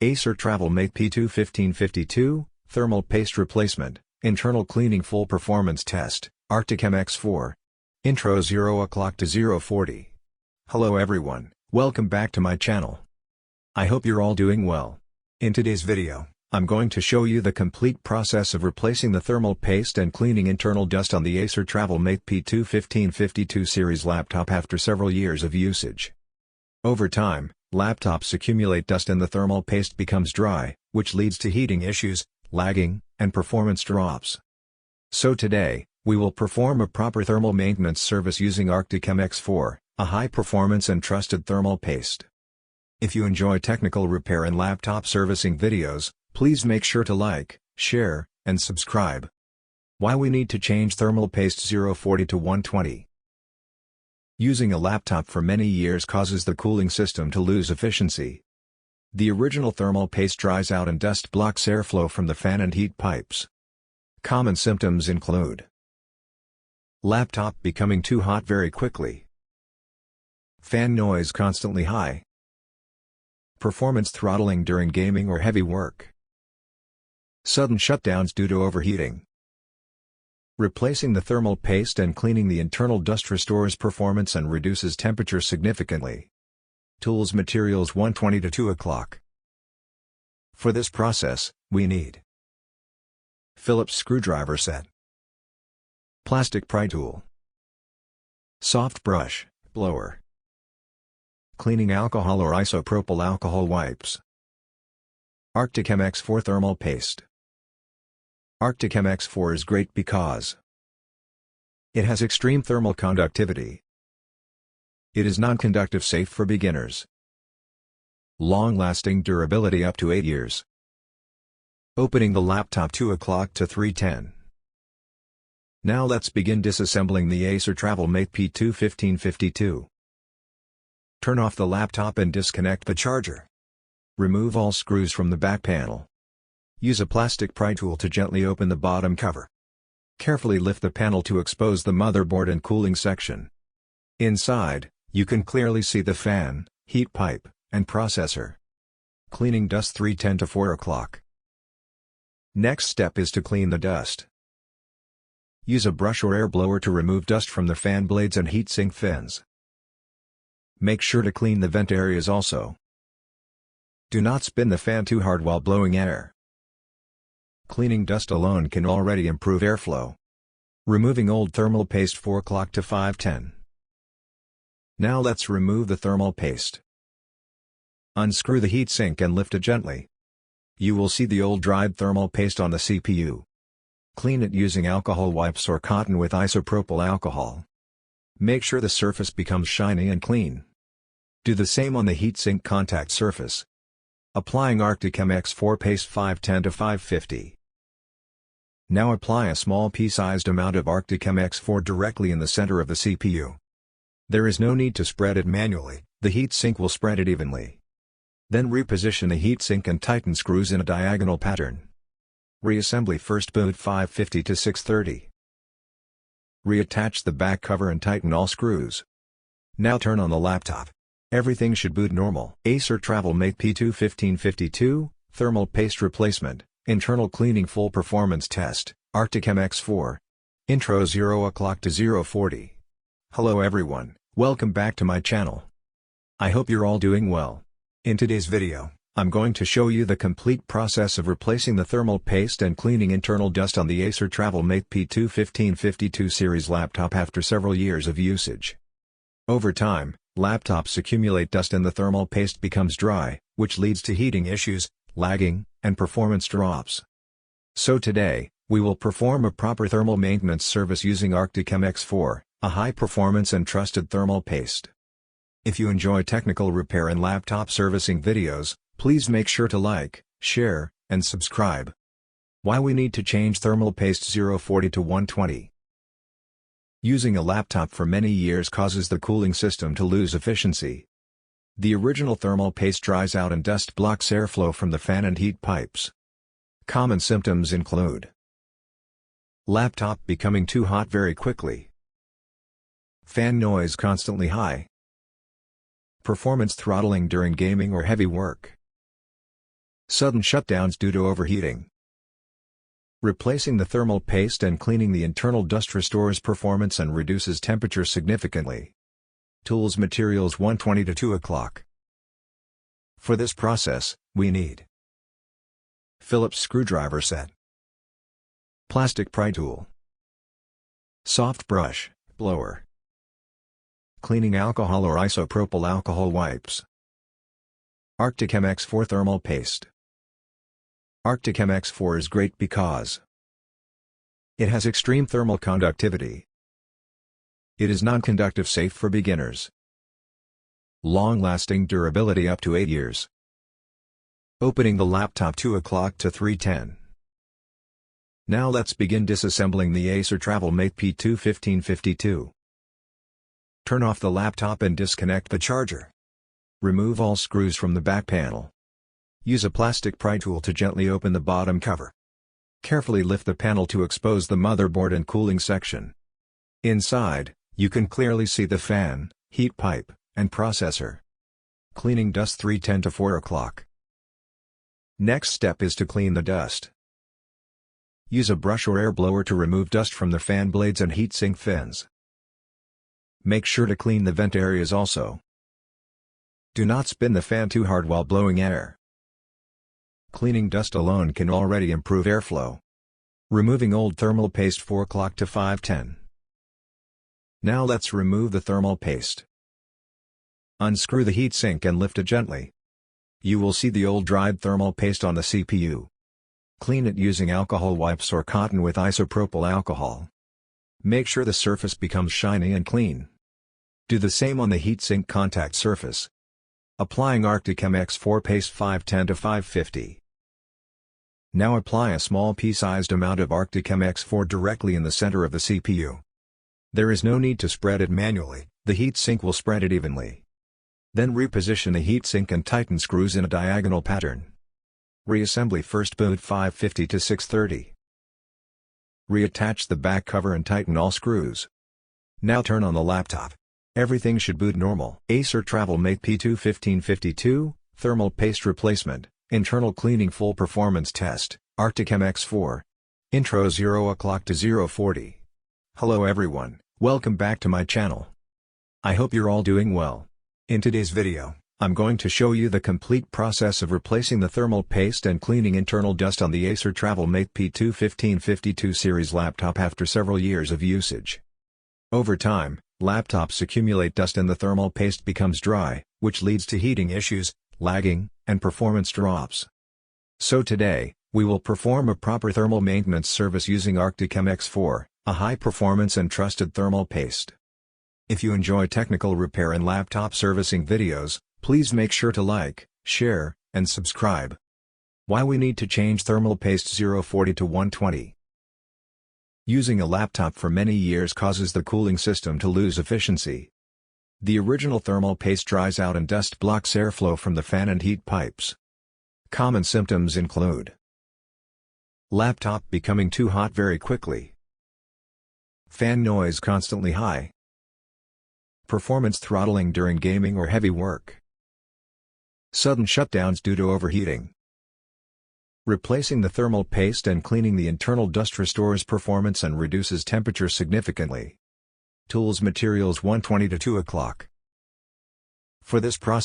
Acer TravelMate P215-52, Thermal Paste Replacement, Internal Cleaning Full Performance Test, Arctic MX-4. Intro 0 o'clock to 0:40. Hello everyone, welcome back to my channel. I hope you're all doing well. In today's video, I'm going to show you the complete process of replacing the thermal paste and cleaning internal dust on the Acer TravelMate P215-52 series laptop after several years of usage. Over time, laptops accumulate dust and the thermal paste becomes dry, which leads to heating issues, lagging, and performance drops. So today, we will perform a proper thermal maintenance service using Arctic MX-4, a high-performance and trusted thermal paste. If you enjoy technical repair and laptop servicing videos, please make sure to like, share, and subscribe. Why we need to change thermal paste 040 to 120. Using a laptop for many years causes the cooling system to lose efficiency. The original thermal paste dries out and dust blocks airflow from the fan and heat pipes. Common symptoms include laptop becoming too hot very quickly, fan noise constantly high, performance throttling during gaming or heavy work, sudden shutdowns due to overheating. Replacing the thermal paste and cleaning the internal dust restores performance and reduces temperature significantly. Tools materials 120 to 2 o'clock. For this process, we need Phillips screwdriver set, plastic pry tool, soft brush, blower, cleaning alcohol or isopropyl alcohol wipes, Arctic MX-4 thermal paste. Arctic MX-4 is great because it has extreme thermal conductivity. It is non-conductive, safe for beginners. Long-lasting durability up to 8 years. Opening the laptop 2 o'clock to 3:10. Now let's begin disassembling the Acer TravelMate P215-52. Turn off the laptop and disconnect the charger. Remove all screws from the back panel. Use a plastic pry tool to gently open the bottom cover. Carefully lift the panel to expose the motherboard and cooling section. Inside, you can clearly see the fan, heat pipe, and processor. Cleaning dust 3:10 to 4 o'clock. Next step is to clean the dust. Use a brush or air blower to remove dust from the fan blades and heatsink fins. Make sure to clean the vent areas also. Do not spin the fan too hard while blowing air. Cleaning dust alone can already improve airflow. Removing old thermal paste 4 o'clock to 5:10. Now let's remove the thermal paste. Unscrew the heatsink and lift it gently. You will see the old dried thermal paste on the CPU. Clean it using alcohol wipes or cotton with isopropyl alcohol. Make sure the surface becomes shiny and clean. Do the same on the heatsink contact surface. Applying Arctic MX-4 paste 510 to 550. Now apply a small pea-sized amount of Arctic MX-4 directly in the center of the CPU. There is no need to spread it manually, the heatsink will spread it evenly. Then reposition the heatsink and tighten screws in a diagonal pattern. Reassembly first boot 550 to 630. Reattach the back cover and tighten all screws. Now turn on the laptop. Everything should boot normal. Acer TravelMate P215-52, Thermal Paste Replacement, Internal Cleaning Full Performance Test, Arctic MX-4. Intro 0 o'clock to 0:40. Hello everyone, welcome back to my channel. I hope you're all doing well. In today's video, I'm going to show you the complete process of replacing the thermal paste and cleaning internal dust on the Acer TravelMate P215-52 series laptop after several years of usage. Over time, laptops accumulate dust and the thermal paste becomes dry, which leads to heating issues, lagging, and performance drops. So today, we will perform a proper thermal maintenance service using Arctic MX-4, a high-performance and trusted thermal paste. If you enjoy technical repair and laptop servicing videos, please make sure to like, share, and subscribe. Why we need to change thermal paste 040 to 120. Using a laptop for many years causes the cooling system to lose efficiency. The original thermal paste dries out and dust blocks airflow from the fan and heat pipes. Common symptoms include laptop becoming too hot very quickly, fan noise constantly high, performance throttling during gaming or heavy work, Sudden shutdowns due to overheating. Replacing the thermal paste and cleaning the internal dust restores performance and reduces temperature significantly. Tools materials 1:20 to 2 o'clock. For this process, we need Phillips screwdriver set, plastic pry tool, soft brush, blower, cleaning alcohol or isopropyl alcohol wipes, Arctic MX-4 thermal paste. Arctic MX-4 is great because it has extreme thermal conductivity. It is non-conductive, safe for beginners. Long-lasting durability up to 8 years. Opening the laptop 2 o'clock to 3:10. Now let's begin disassembling the Acer TravelMate P215-52. Turn off the laptop and disconnect the charger. Remove all screws from the back panel. Use a plastic pry tool to gently open the bottom cover. Carefully lift the panel to expose the motherboard and cooling section. Inside, you can clearly see the fan, heat pipe, and processor. Cleaning dust 3:10 to 4 o'clock. Next step is to clean the dust. Use a brush or air blower to remove dust from the fan blades and heatsink fins. Make sure to clean the vent areas also. Do not spin the fan too hard while blowing air. Cleaning dust alone can already improve airflow. Removing old thermal paste 4 o'clock to 5:10. Now let's remove the thermal paste. Unscrew the heatsink and lift it gently. You will see the old dried thermal paste on the CPU. Clean it using alcohol wipes or cotton with isopropyl alcohol. Make sure the surface becomes shiny and clean. Do the same on the heatsink contact surface. Applying Arctic MX-4 paste 510 to 550. Now apply a small pea-sized amount of Arctic MX-4 directly in the center of the CPU. There is no need to spread it manually, the heatsink will spread it evenly. Then reposition the heatsink and tighten screws in a diagonal pattern. Reassembly first boot 550 to 630. Reattach the back cover and tighten all screws. Now turn on the laptop. Everything should boot normal. Acer TravelMate P215-52, thermal paste replacement, internal cleaning full performance test, Arctic MX-4. Intro 0 o'clock to 0:40. Hello everyone, welcome back to my channel. I hope you're all doing well. In today's video, I'm going to show you the complete process of replacing the thermal paste and cleaning internal dust on the Acer TravelMate P215-52 series laptop after several years of usage. Over time, laptops accumulate dust and the thermal paste becomes dry, which leads to heating issues, lagging, and performance drops. So today, we will perform a proper thermal maintenance service using Arctic MX-4, a high-performance and trusted thermal paste. If you enjoy technical repair and laptop servicing videos, please make sure to like, share, and subscribe. Why we need to change thermal paste 040 to 120. Using a laptop for many years causes the cooling system to lose efficiency. The original thermal paste dries out and dust blocks airflow from the fan and heat pipes. Common symptoms include laptop becoming too hot very quickly, fan noise constantly high, performance throttling during gaming or heavy work, sudden shutdowns due to overheating. Replacing the thermal paste and cleaning the internal dust restores performance and reduces temperature significantly. Tools materials 1:20 to 2 o'clock. For this process,